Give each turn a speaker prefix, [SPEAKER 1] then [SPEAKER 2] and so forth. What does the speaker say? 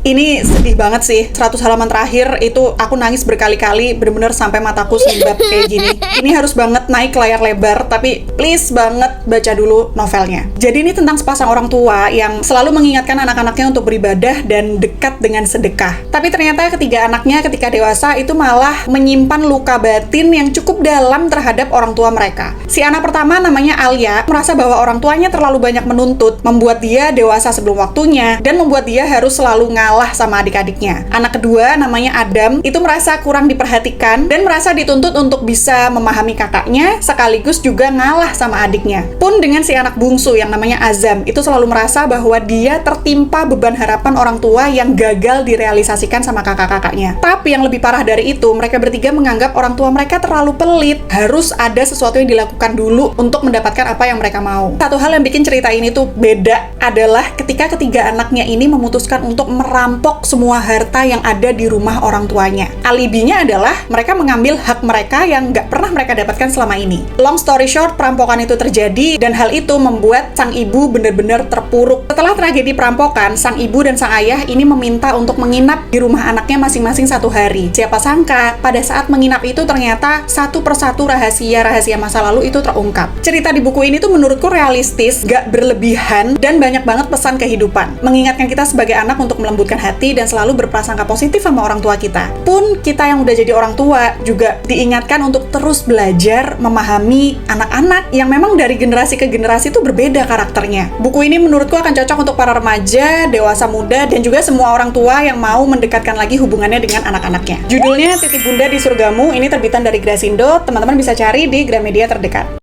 [SPEAKER 1] Ini sedih banget sih. 100 halaman terakhir itu aku nangis berkali-kali, bener-bener sampai mataku sembab kayak gini. Ini harus banget naik ke layar lebar, tapi please banget baca dulu novelnya. Jadi ini tentang sepasang orang tua yang selalu mengingatkan anak-anaknya untuk beribadah dan dekat dengan sedekah. Tapi ternyata ketiga anaknya ketika dewasa itu malah menyimpan luka batin yang cukup dalam terhadap orang tua mereka. Si anak pertama namanya Alia, merasa bahwa orang tuanya terlalu banyak menuntut, membuat dia dewasa sebelum waktunya, dan membuat dia harus selalu ngalah sama adik-adiknya. Anak kedua namanya Adam, itu merasa kurang diperhatikan dan merasa dituntut untuk bisa memahami kakaknya sekaligus juga ngalah sama adiknya. Pun dengan si anak bungsu yang namanya Azam, itu selalu merasa bahwa dia tertimpa beban harapan orang tua yang gagal direalisasikan sama kakak-kakaknya. Tapi yang lebih parah dari itu, mereka bertiga menganggap orang tua mereka terlalu pelit. Harus ada sesuatu yang dilakukan dulu untuk mendapatkan apa yang mereka mau. Satu hal yang bikin cerita ini tuh beda adalah ketika ketiga anaknya ini memutuskan untuk merampok semua harta yang ada di rumah orang tuanya. Alibinya adalah mereka mengambil hak mereka yang nggak pernah mereka dapatkan selama ini. Long story short, perampokan itu terjadi dan hal itu membuat sang ibu benar-benar terpuruk. Setelah tragedi perampokan, sang ibu dan sang ayah ini meminta untuk menginap di rumah anaknya masing-masing 1 hari. Siapa sangka, pada saat menginap itu ternyata satu persatu rahasia-rahasia masa lalu itu terungkap. Cerita di buku ini tuh menurutku realistis, gak berlebihan, dan banyak banget pesan kehidupan. Mengingatkan kita sebagai anak untuk melembutkan hati dan selalu berprasangka positif sama orang tua kita. Pun kita yang udah jadi orang tua juga diingatkan untuk terus belajar memahami anak-anak yang memang dari generasi ke generasi itu berbeda karakternya. Buku ini menurutku akan cocok untuk para remaja, dewasa muda, dan juga semua orang tua yang mau mendekatkan lagi hubungannya dengan anak-anaknya. Judulnya Titip Bunda di Surgamu, ini terbitan dari Grasindo. Teman-teman bisa cari di Gramedia terdekat.